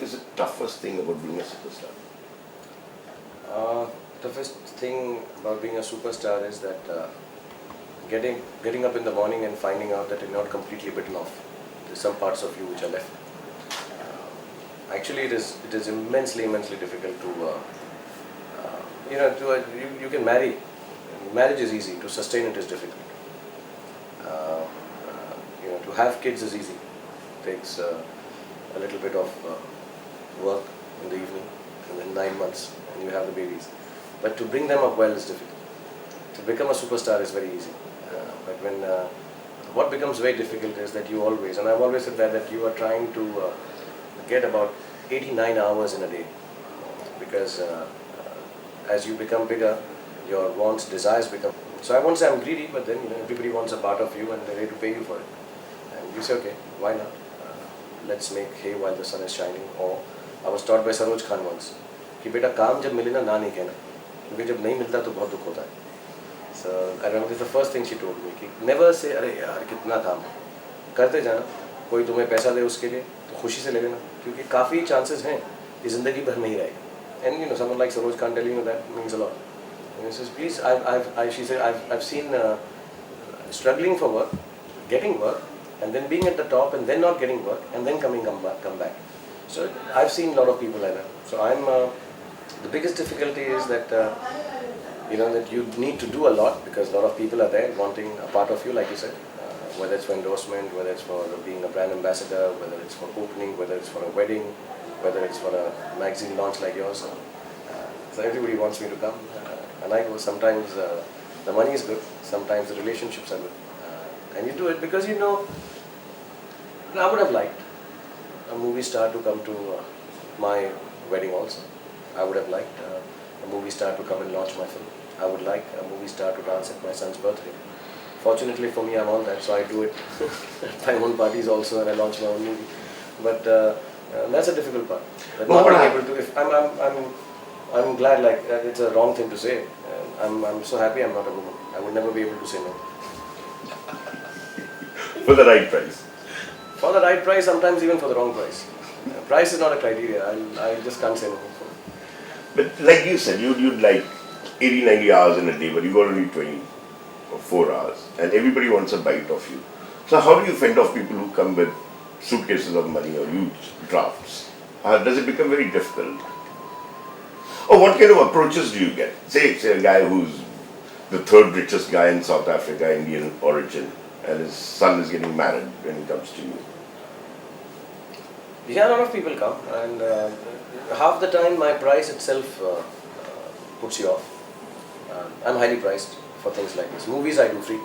is the toughest thing about being a superstar? Toughest thing about being a superstar is that getting up in the morning and finding out that you're not completely bitten off. There's some parts of you which are left. Actually, it is immensely difficult to you can marry. Marriage is easy. To sustain it is difficult. To have kids is easy. Takes a little bit of work in the evening, and then 9 months, and you have the babies. But to bring them up well is difficult. To become a superstar is very easy. But what becomes very difficult is that you always, and I've always said that you are trying to get about 89 hours in a day, because as you become bigger, your wants, desires become. So I won't say I'm greedy, but then everybody wants a part of you, and they're ready to pay you for it. And you say, okay, why not? Let's make hay while the sun is shining. Or I was taught by Shahrukh once कि बेटा काम जब मिले ना नहीं कहना, क्योंकि जब नहीं मिलता तो बहुत दुख होता है. So I remember this is the first thing she told me कि never say अरे यार कितना काम है, करते जाना. कोई तुम्हें पैसा दे उसके लिए तो खुशी से ले लेना, क्योंकि काफ़ी chances हैं कि ज़िंदगी भर में ही रहेगा. And someone like Shahrukh telling you that means a lot. And he says, please, she said, I've seen struggling for work, getting work, and then being at the top, and then not getting work, and then come back. So I've seen a lot of people like that. So the biggest difficulty is that that you need to do a lot, because a lot of people are there wanting a part of you, like you said, whether it's for endorsement, whether it's for being a brand ambassador, whether it's for opening, whether it's for a wedding, whether it's for a magazine launch like yours. So everybody wants me to come, and I go. Sometimes the money is good, sometimes the relationships are good, and you do it because I would have liked a movie star to come to my wedding also. I would have liked a movie star to come and launch my film. I would like a movie star to dance at my son's birthday. Fortunately for me, I'm on that, so I do it at my own parties also, and I launch my own movie. But that's a difficult part. But not being able to. I'm glad. Like it's a wrong thing to say. I'm so happy I'm not a woman. I would never be able to say no. For the right price. For the right price, sometimes even for the wrong price. Price is not a criteria. I just can't say no. But like you said, you'd like 80-90 hours in a day, but you got only 24 hours, and everybody wants a bite of you. So how do you fend off people who come with suitcases of money or huge drafts? Does it become very difficult? Or what kind of approaches do you get? Say a guy who's the third richest guy in South Africa, Indian origin, and his son is getting married when he comes to you. Yeah, a lot of people come, and half the time my price itself puts you off. I'm highly priced for things like this. Movies I do free,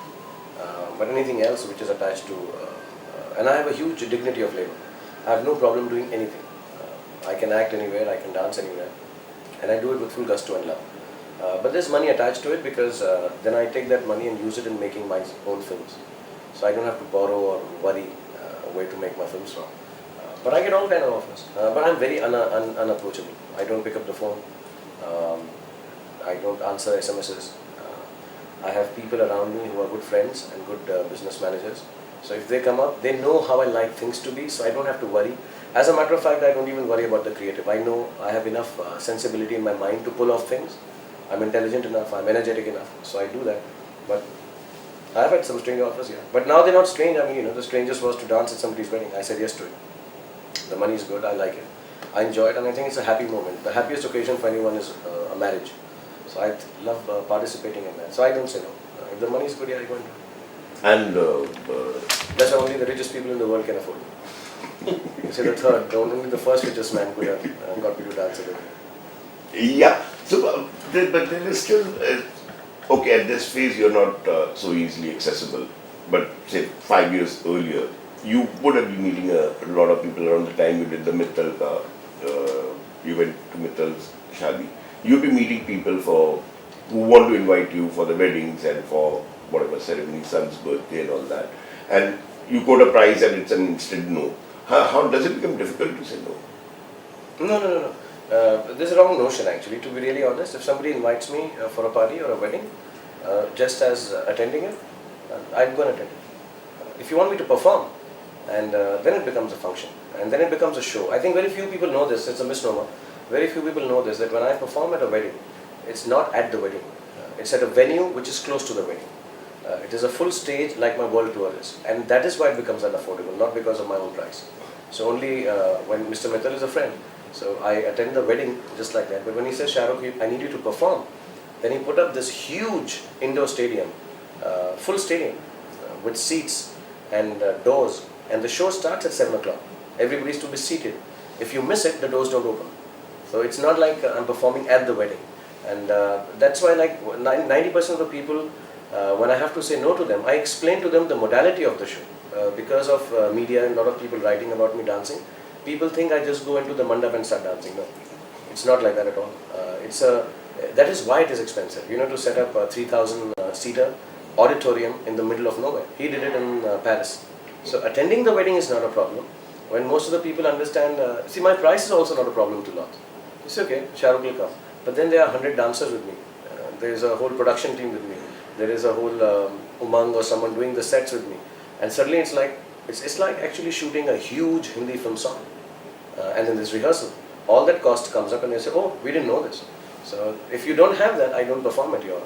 but anything else which is attached to, and I have a huge dignity of labor. I have no problem doing anything. I can act anywhere, I can dance anywhere, and I do it with full gusto and love. But there's money attached to it, because then I take that money and use it in making my own films. So I don't have to borrow or worry where to make my films from. But I get all kind of offers. But I'm very unapproachable. I don't pick up the phone. I don't answer SMSs. I have people around me who are good friends and good business managers. So if they come up, they know how I like things to be, so I don't have to worry. As a matter of fact, I don't even worry about the creative. I know I have enough sensibility in my mind to pull off things. I'm intelligent enough, I'm energetic enough, so I do that. But I've had some strange offers, yeah. But now they're not strange. I mean, the strangest was to dance at somebody's wedding. I said yes to it. The money is good, I like it. I enjoy it, and I think it's a happy moment. The happiest occasion for anyone is a marriage. So I love participating in that. So I don't say no. If the money is good, yeah, I go into it. And that's only the richest people in the world can afford. You say the third, only the first richest man could have got me to dance at it. Yeah, so but there is still, okay, at this phase you're not so easily accessible, but say 5 years earlier, you would have been meeting a lot of people around the time you did the Mittal, you went to Mittal's Shadi. You'd be meeting people who want to invite you for the weddings and for whatever ceremony, son's birthday and all that. And you quote a price and it's an instant no. How does it become difficult to say no? No. There's a wrong notion actually, to be really honest. If somebody invites me for a party or a wedding, just as attending it, I'd go and attend it. If you want me to perform and then it becomes a function, and then it becomes a show. I think very few people know this. It's a misnomer. Very few people know this, that when I perform at a wedding, it's not at the wedding. It's at a venue which is close to the wedding. It is a full stage like my world tour is, and that is why it becomes unaffordable, not because of my own price. So only when Mr. Mittal is a friend, so I attend the wedding just like that. But when he says, Shahrukh, I need you to perform, then he put up this huge indoor stadium, full stadium, with seats and doors, and the show starts at 7 o'clock. Everybody's to be seated. If you miss it, the doors don't open. So it's not like I'm performing at the wedding. And that's why like 90% of the people, when I have to say no to them, I explain to them the modality of the show. Because of media and a lot of people writing about me dancing, people think I just go into the mandap and start dancing. No, it's not like that at all. That is why it is expensive. You know, to set up a 3,000 seater auditorium in the middle of nowhere. He did it in Paris. So attending the wedding is not a problem. When most of the people understand, see, my price is also not a problem to lot. It's okay, Shahrukh will come. But then there are 100 dancers with me. There is a whole production team with me. There is a whole Umang or someone doing the sets with me. And suddenly it's like actually shooting a huge Hindi film song. And then this rehearsal. All that cost comes up and they say, oh, we didn't know this. So if you don't have that, I don't perform at your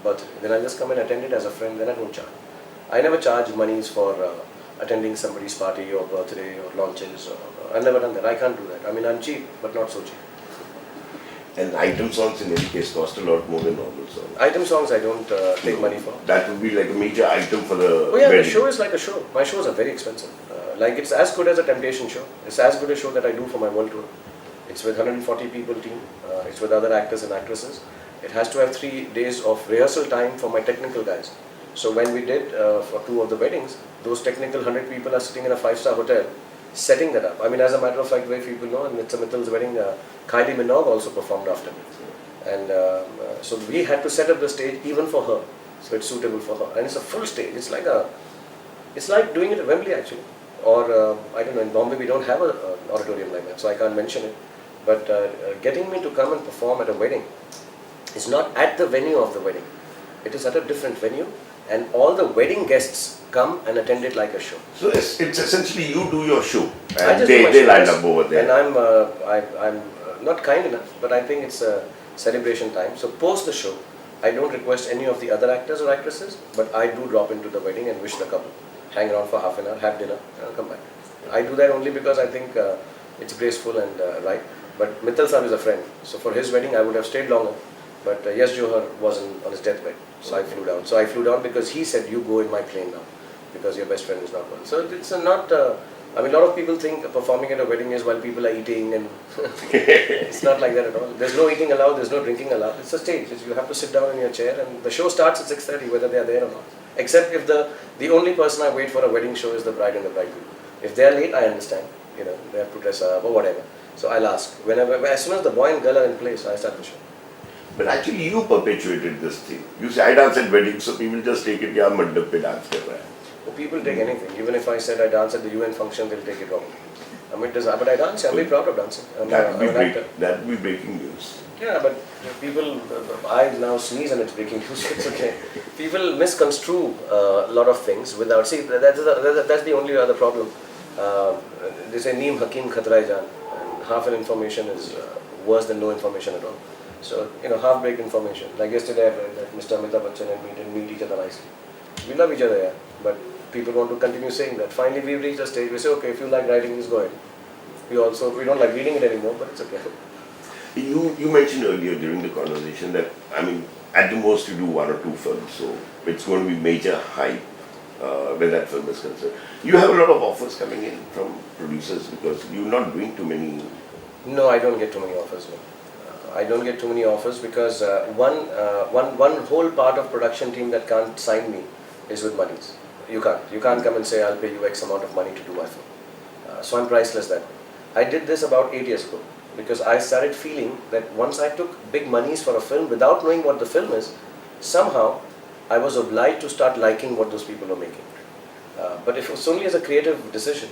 birthday. Then I just come and attend it as a friend, then I don't charge. I never charge monies for attending somebody's party or birthday or launches. I've never done that. I can't do that. I mean, I'm cheap, but not so cheap. And item songs in any case cost a lot more than normal songs. Item songs I don't take money for. That would be like a major item for the Oh yeah, wedding. the show is like a show. My shows are very expensive. Like it's as good as a Temptation show. It's as good a show that I do for my world tour. It's with 140 people team. It's with other actors and actresses. It has to have 3 days of rehearsal time for my technical guys. So when we did for 2 of the weddings, those technical 100 people are sitting in a 5-star hotel setting that up. I mean, as a matter of fact, very few people know, in Mr. Mittal's wedding, Kylie Minogue also performed after me. And so we had to set up the stage even for her. So it's suitable for her. And it's a full stage. It's like doing it at Wembley actually. Or I don't know, in Bombay we don't have an auditorium like that, so I can't mention it. But getting me to come and perform at a wedding is not at the venue of the wedding. It is at a different venue, and all the wedding guests come and attend it like a show. So it's essentially you do your show I and just they do my line shows, up over there. and I'm not kind enough, but I think it's a celebration time. So post the show, I don't request any of the other actors or actresses, but I do drop into the wedding and wish the couple, hang around for half an hour, have dinner, and I'll come back. I do that only because I think it's graceful and right. But Mittal Saab is a friend, so for his wedding I would have stayed longer. But Yash Johar was on his deathbed, so I flew down. So I flew down because he said, you go in my plane now, because your best friend is not well. So it's not, I mean, a lot of people think performing at a wedding is while people are eating, and it's not like that at all. There's no eating allowed, there's no drinking allowed. It's a stage. You have to sit down in your chair, and the show starts at 6:30, whether they are there or not. Except if the only person I wait for a wedding show is the bride and the bridegroom. If they are late, I understand. You know, they have to dress up or whatever. So I'll ask. As soon as the boy and girl are in place, I start the show. But actually you perpetuated this thing. You say I dance at weddings, so people just take it, yeah, mandap pe dance kar raha hai. Well, people take anything. Even if I said I dance at the UN function, they'll take it wrong. I mean, but I dance. I'm very proud of dancing. That would be breaking news. Yeah, but people, I now sneeze and it's breaking news. It's okay. People misconstrue a lot of things without. See, that's the only other problem. They say Neem Hakim Khatrai Jan, and half an information is worse than no information at all. So, you know, half-baked information. Like yesterday I read that Mr. Amitabh Bachchan and me didn't meet each other nicely. We love each other, yeah, but people want to continue saying that. Finally, we've reached a stage, we say, okay, if you like writing this, go ahead. We don't like reading it anymore, but it's okay. You mentioned earlier during the conversation that, I mean, at the most you do 1 or 2 films, so it's going to be major hype when that film is concerned. You have a lot of offers coming in from producers because you're not doing too many. No, I don't get too many offers, no. I don't get too many offers because one whole part of production team that can't sign me is with monies. You can't come and say I'll pay you X amount of money to do my film. So I'm priceless that way. I did this about 8 years ago because I started feeling that once I took big monies for a film without knowing what the film is, somehow I was obliged to start liking what those people are making. But if it's only as a creative decision,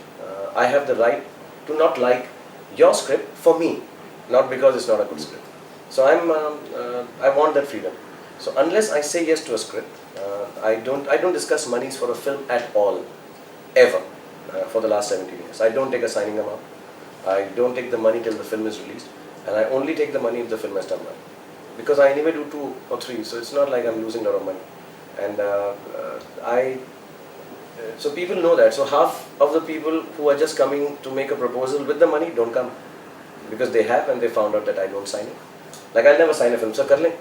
I have the right to not like your script for me, not because it's not a good script. So I want that freedom. So unless I say yes to a script, I don't discuss monies for a film at all, ever. for the last 17 years. I don't take a signing amount. I don't take the money till the film is released, and I only take the money if the film has done well. Because I anyway do 2 or 3, so it's not like I'm losing a lot of money. And so people know that. So half of the people who are just coming to make a proposal with the money don't come, because they have and they found out that I don't sign it. Like I'll never sign a film, so kar le.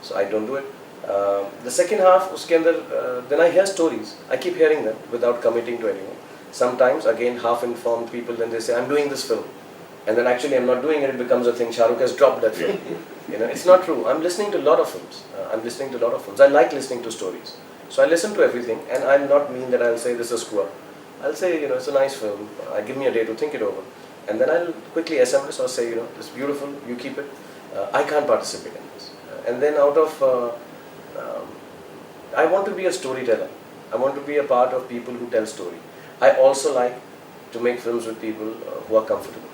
So I don't do it. The second half, uske andar, then I hear stories. I keep hearing them without committing to anyone. Sometimes, again, half-informed people, then they say, I'm doing this film. And then actually I'm not doing it, it becomes a thing, Shahrukh has dropped that film. It's not true. I'm listening to a lot of films. I like listening to stories. So I listen to everything, and I'm not mean that I'll say this is screw up. I'll say, it's a nice film. Give me a day to think it over. And then I'll quickly SMS or say, it's beautiful, you keep it. I can't participate in this. And then out of, I want to be a storyteller. I want to be a part of people who tell story. I also like to make films with people who are comfortable.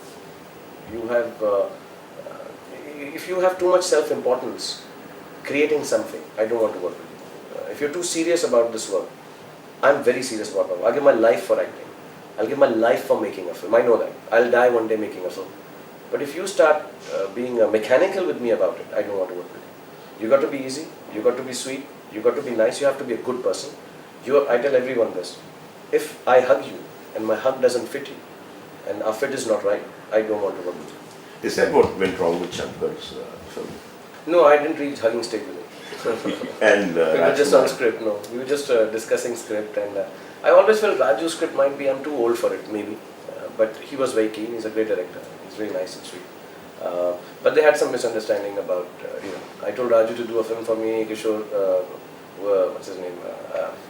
If you have too much self-importance creating something, I don't want to work with you. If you're too serious about this work, I'm very serious about my work. I'll give my life for acting. I'll give my life for making a film. I know that. I'll die one day making a film. But if you start being mechanical with me about it, I don't want to work with you. You got to be easy. You got to be sweet. You got to be nice. You have to be a good person. I tell everyone this. If I hug you and my hug doesn't fit you, and our fit is not right, I don't want to work with you. Is that what went wrong with Shankar's film? No, I didn't reach hugging stage with him. And we were just on script, no. We were just discussing script, and I always felt Raju's script might be, I'm too old for it, maybe. But he was very keen, he's a great director, he's very nice and sweet. But they had some misunderstanding about, I told Raju to do a film for me, Kishore, what's his name,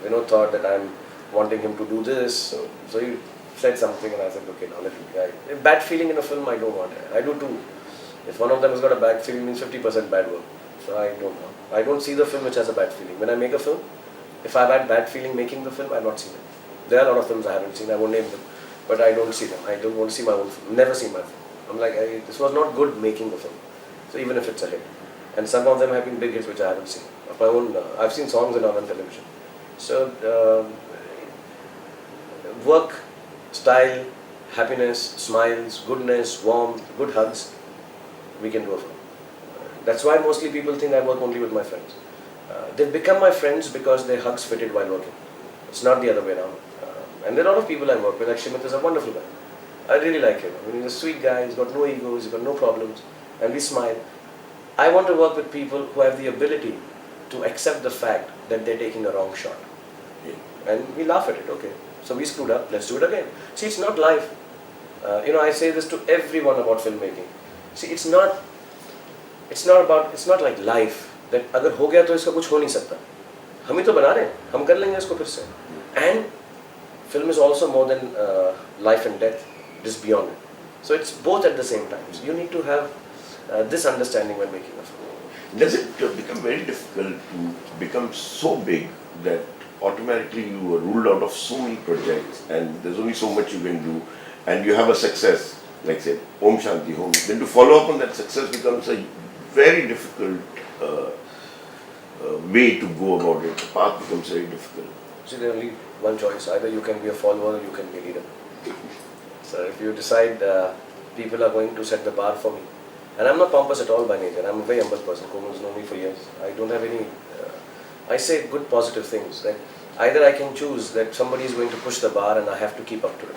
Vinod thought that I'm wanting him to do this, so he said something and I said, okay, now let it be. Bad feeling in a film, I don't want it. I do too. If one of them has got a bad feeling, means 50% bad work. So I don't want. I don't see the film which has a bad feeling. When I make a film, if I've had bad feeling making the film, I've not seen it. There are a lot of films I haven't seen, I won't name them, but I don't see them. I don't want to see my own film. Never seen my film. I'm like, this was not good making the film. So even if it's a hit. And some of them have been big hits which I haven't seen. Of my own, I've seen songs in our television. So work, style, happiness, smiles, goodness, warmth, good hugs, we can do a film. That's why mostly people think I work only with my friends. They've become my friends because their hugs fitted while working. It's not the other way around. And there are a lot of people I work with. Like Shimit is a wonderful guy. I really like him. He's a sweet guy, he's got no egos, he's got no problems, and we smile. I want to work with people who have the ability to accept the fact that they're taking a wrong shot. And we laugh at it, okay. So we screwed up, let's do it again. See, it's not life. I say this to everyone about filmmaking. See, it's not like life. That अगर हो गया तो इसका कुछ हो नहीं सकता. हम ही तो बना रहे हैं, हम कर लेंगे इसको फिर से. And film is also more than life and death, just beyond it. So it's both at the same time. So you need to have this understanding when making a film. Does it become very difficult to become so big that automatically you are ruled out of so many projects and there's only so much you can do and you have a success, like say Om Shanti Home, then to follow up on that success becomes a very difficult way to go about it. The path becomes very difficult. See, there's only one choice. Either you can be a follower or you can be a leader. So if you decide people are going to set the bar for me, and I'm not pompous at all by nature, I'm a very humble person. Komal's known me for years. I don't have any, I say good positive things. That either I can choose that somebody is going to push the bar and I have to keep up to it.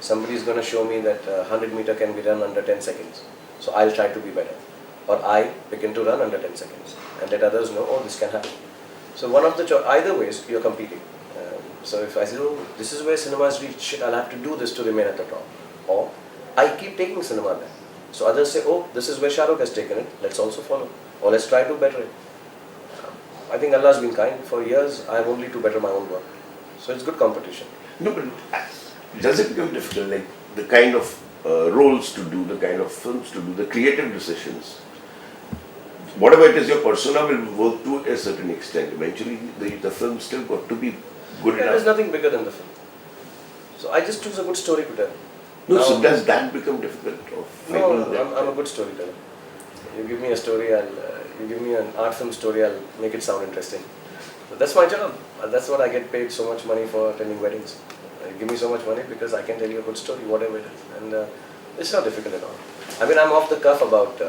Somebody is going to show me that 100 meter can be run under 10 seconds. So I'll try to be better. Or I begin to run under 10 seconds and let others know, oh, this can happen. So one of the either ways you're competing. So if I say, oh, this is where cinema's reached, shit, I'll have to do this to remain at the top. Or I keep taking cinema there. So others say, oh, this is where Shahrukh has taken it, let's also follow. Or let's try to better it. I think Allah's been kind. For years, I have only to better my own work. So it's good competition. No, but does it become difficult, like the kind of roles to do, the kind of films to do, the creative decisions? Whatever it is, your persona will work to a certain extent. Eventually, the film still got to be good enough. There's nothing bigger than the film. So I just choose a good story to tell. No, now, so does that become difficult? No, I'm a good storyteller. You give me a story, you give me an art film story, I'll make it sound interesting. So that's my job. That's what I get paid so much money for attending weddings. Give me so much money because I can tell you a good story, whatever it is. And it's not difficult at all. I mean, I'm off the cuff about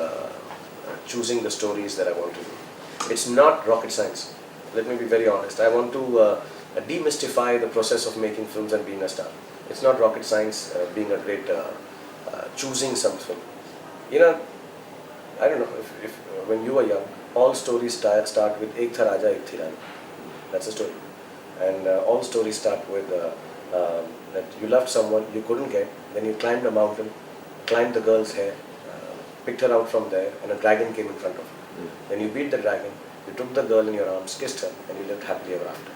choosing the stories that I want to do. It's not rocket science. Let me be very honest. I want to demystify the process of making films and being a star. It's not rocket science being a great choosing some film. You know, I don't know if when you were young, all stories start with Ek tha Raja, Ek thi Rani. That's a story. And all stories start with that you loved someone you couldn't get, then you climbed a mountain, climbed the girl's hair, picked her out from there, and a dragon came in front of you. Then you beat the dragon, you took the girl in your arms, kissed her, and you lived happily ever after.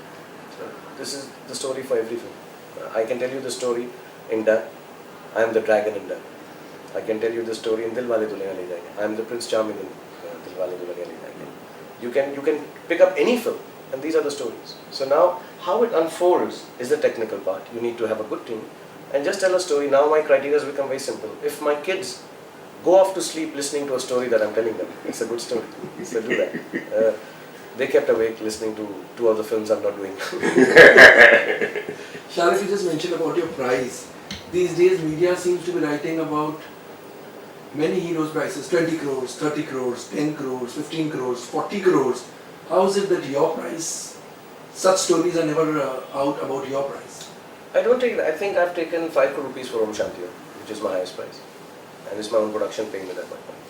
So this is the story for every film. I can tell you the story in Dun. I am the dragon in Dun. I can tell you the story in Dilwale Dulhaniya Le Jayenge. I am the Prince Charming in Dilwale Dulhaniya Le Jayenge. You can pick up any film, and these are the stories. So now, how it unfolds is the technical part. You need to have a good team, and just tell a story. Now my criteria has become very simple. If my kids go off to sleep listening to a story that I'm telling them, it's a good story. So do that. They kept awake listening to two of the films I'm not doing. Shahrukh, you just mentioned about your prize. These days, media seems to be writing about many heroes' prices, 20 crores, 30 crores, 10 crores, 15 crores, 40 crores. How is it that your price, such stories are never out about your price? I don't take that. I think I've taken 5 crore rupees for Om Shanti, which is my highest price. And it's my own production paying me that much money.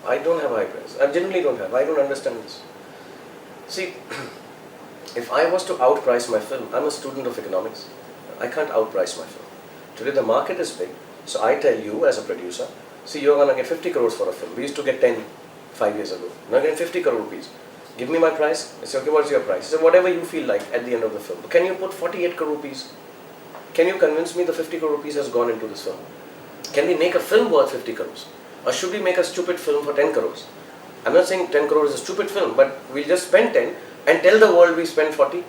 I don't have a high price. I genuinely don't have. I don't understand this. See, if I was to outprice my film, I'm a student of economics. I can't outprice my film. Today the market is big, so I tell you as a producer, see, you're going to get 50 crores for a film. We used to get 10 5 years ago. Now getting 50 crore rupees. Give me my price. I say, okay, what's your price? So whatever you feel like at the end of the film. Can you put 48 crore rupees? Can you convince me the 50 crore rupees has gone into this film? Can we make a film worth 50 crores? Or should we make a stupid film for 10 crores? I'm not saying 10 crores is a stupid film, but we'll just spend 10 and tell the world we spent 40.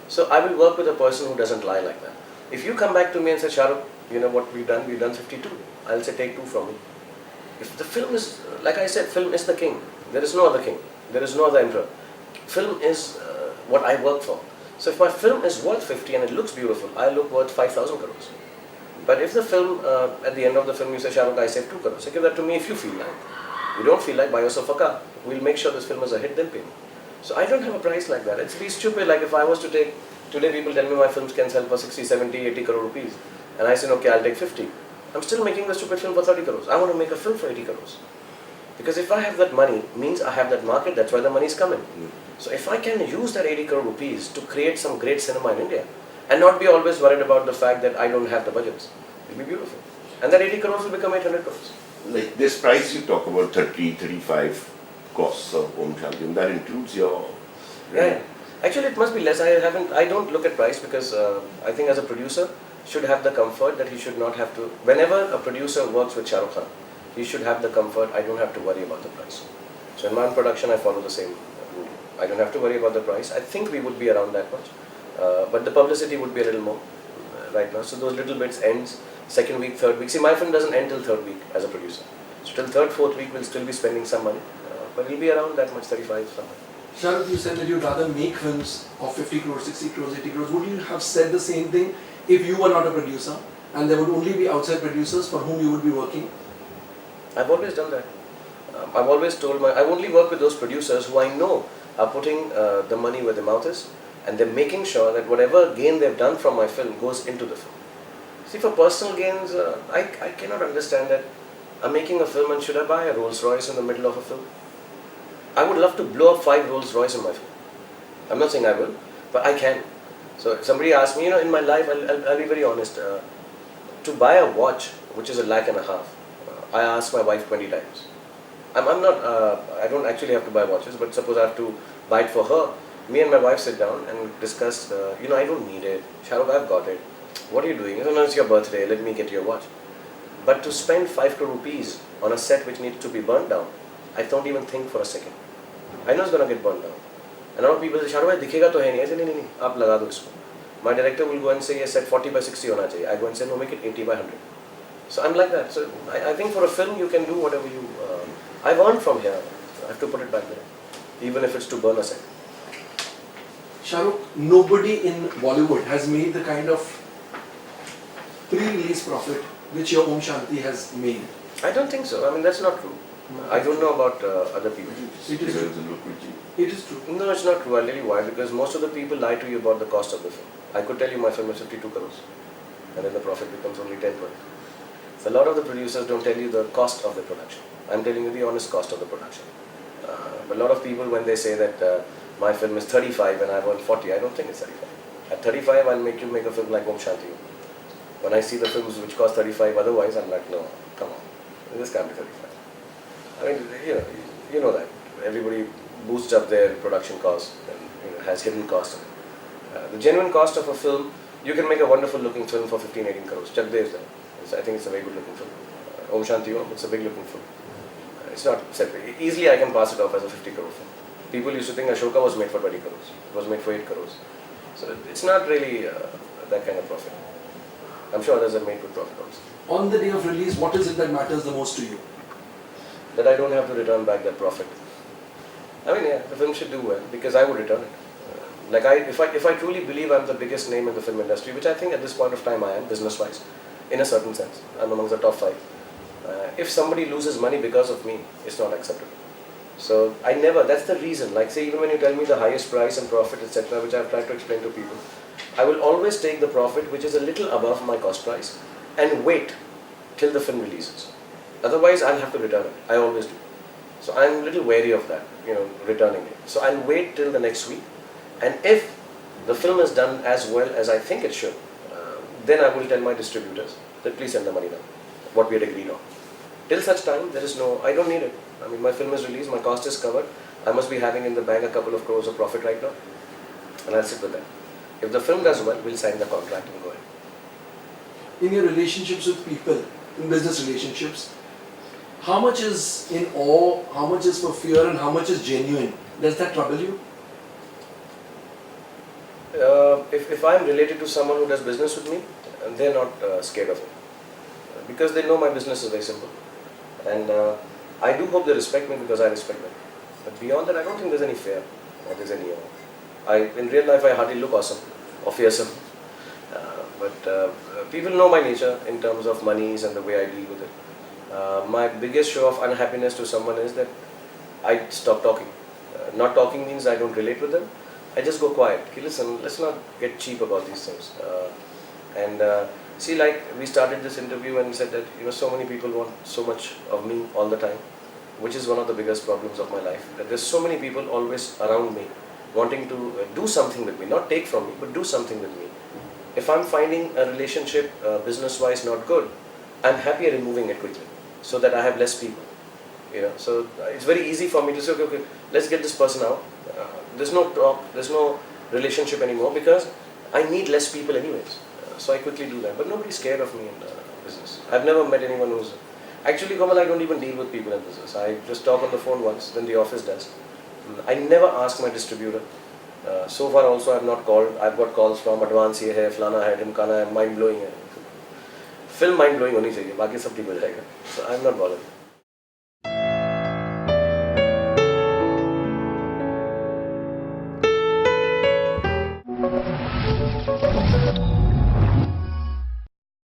So I will work with a person who doesn't lie like that. If you come back to me and say, Shahrukh, you know what we've done 52. I'll say, take 2 from me. If the film is, like I said, film is the king. There is no other king. There is no other emperor. Film is what I work for. So if my film is worth 50 and it looks beautiful, I look worth 5,000 crores. But if the film, at the end of the film, you say, Shahrukh, I saved 2 crores. So give that to me if you feel like. You don't feel like, buy yourself a car. We'll make sure this film is a hit, then pay me. So I don't have a price like that. It's be stupid. Like if I was to take, today people tell me my films can sell for 60, 70, 80 crore rupees. And I said, okay, I'll take 50. I'm still making the stupid film for 30 crores. I want to make a film for 80 crores. Because if I have that money, means I have that market, that's why the money is coming. So if I can use that 80 crore rupees to create some great cinema in India, and not be always worried about the fact that I don't have the budgets, it'll be beautiful. And that 80 crores will become 800 crores. Like this price you talk about 30, 35 costs of Om Shanti, that includes your... Yeah. Actually it must be less. I don't look at price because I think as a producer should have the comfort that he should not have to, whenever a producer works with Shahrukh Khan, he should have the comfort, I don't have to worry about the price. So in my own production I follow the same rule. I don't have to worry about the price. I think we would be around that much. But the publicity would be a little more right now. So those little bits ends, second week, third week. See, my film doesn't end till third week as a producer. So till third, fourth week we'll still be spending some money. But we'll be around that much, 35 somewhere. Shahrukh, you said that you'd rather make films of 50 crores, 60 crores, 80 crores. Would you have said the same thing if you were not a producer and there would only be outside producers for whom you would be working? I've always done that. I've always told I only work with those producers who I know are putting the money where their mouth is, and they're making sure that whatever gain they've done from my film goes into the film. See, for personal gains, I cannot understand that. I'm making a film and should I buy a Rolls Royce in the middle of a film? I would love to blow up 5 Rolls Royce in my film. I'm not saying I will, but I can. So if somebody asks me, in my life, I'll be very honest. To buy a watch, which is $1.5 lakh, I ask my wife 20 times. I don't actually have to buy watches, but suppose I have to buy it for her. Me and my wife sit down and discuss, I don't need it. Shahrukh, I've got it. What are you doing? No, it's your birthday, let me get you a watch. But to spend 5 crore rupees on a set which needs to be burnt down, I don't even think for a second. I know it's going to get burned down. And a lot of people say, Shahrukh, dikhega to hai nahi. I say, nahi, aap laga do isko. My director will go and say, yes, set 40 by 60 hona chahiye. I go and say, no, make it 80 by 100. So I'm like that. So I think for a film, you can do whatever you... I've earned from here. I have to put it back there. Even if it's to burn a set. Shahrukh, nobody in Bollywood has made the kind of pre-release profit which your Om Shanti has made? I don't think so. I mean, that's not true. I don't know about other people. It is true. It is true. No, it's not true. I'll tell you why. Because most of the people lie to you about the cost of the film. I could tell you my film is 52 crores. And then the profit becomes only 10 crores. So a lot of the producers don't tell you the cost of the production. I'm telling you the honest cost of the production. But a lot of people, when they say that my film is 35 and I want 40, I don't think it's 35. At 35, I'll make you make a film like Om Shanti. When I see the films which cost 35 otherwise, I'm like, no, come on, this can't be 35. I mean, you know that. Everybody boosts up their production costs and has hidden costs. The genuine cost of a film, you can make a wonderful looking film for 15-18 crores. Chak De is there. I think it's a very good looking film. Om Shanti Om, it's a big looking film. It's not separate. Easily I can pass it off as a 50 crore film. People used to think Ashoka was made for 20 crores. It was made for 8 crores. So it's not really that kind of profit. I'm sure others have made good profit also. On the day of release, what is it that matters the most to you? That I don't have to return back that profit. I mean, yeah, the film should do well because I would return it. If I truly believe I'm the biggest name in the film industry, which I think at this point of time I am, business-wise, in a certain sense, I'm amongst the top 5. If somebody loses money because of me, it's not acceptable. So I never, that's the reason, like say even when you tell me the highest price and profit etc., which I've tried to explain to people, I will always take the profit which is a little above my cost price and wait till the film releases. Otherwise I'll have to return it, I always do. So I'm a little wary of that, returning it. So I'll wait till the next week, and if the film is done as well as I think it should, then I will tell my distributors that please send the money now, what we had agreed on. Till such time, I don't need it. I mean, my film is released, my cost is covered. I must be having in the bank a couple of crores of profit right now, and I'll sit with that. If the film does well, we'll sign the contract and go ahead. In your relationships with people, in business relationships, how much is in awe, how much is for fear, and how much is genuine? Does that trouble you? If I'm related to someone who does business with me, they're not scared of it. Because they know my business is very simple. And I do hope they respect me because I respect them. But beyond that, I don't think there's any fear or there's any in real life, I hardly look awesome or fearsome. But people know my nature in terms of monies and the way I deal with it. My biggest show of unhappiness to someone is that I stop talking. Not talking means I don't relate with them. I just go quiet. Okay, listen, let's not get cheap about these things. See, like we started this interview and said that so many people want so much of me all the time, which is one of the biggest problems of my life. That there's so many people always around me wanting to do something with me, not take from me, but do something with me. If I'm finding a relationship business-wise not good, I'm happier removing it quickly so that I have less people. So it's very easy for me to say, okay, let's get this person out. There's no talk, there's no relationship anymore because I need less people anyways. So I quickly do that. But nobody's scared of me in business. I've never met anyone who's... Actually, Kamal, I don't even deal with people in business. I just talk on the phone once, then the office does. I never ask my distributor. So far also I've not called. I've got calls from advance ye hai, flana hai, dhimkana hai, mind blowing hai. Film mind blowing honi chahiye, baaki sab theek ho jayega. So I'm not bothered.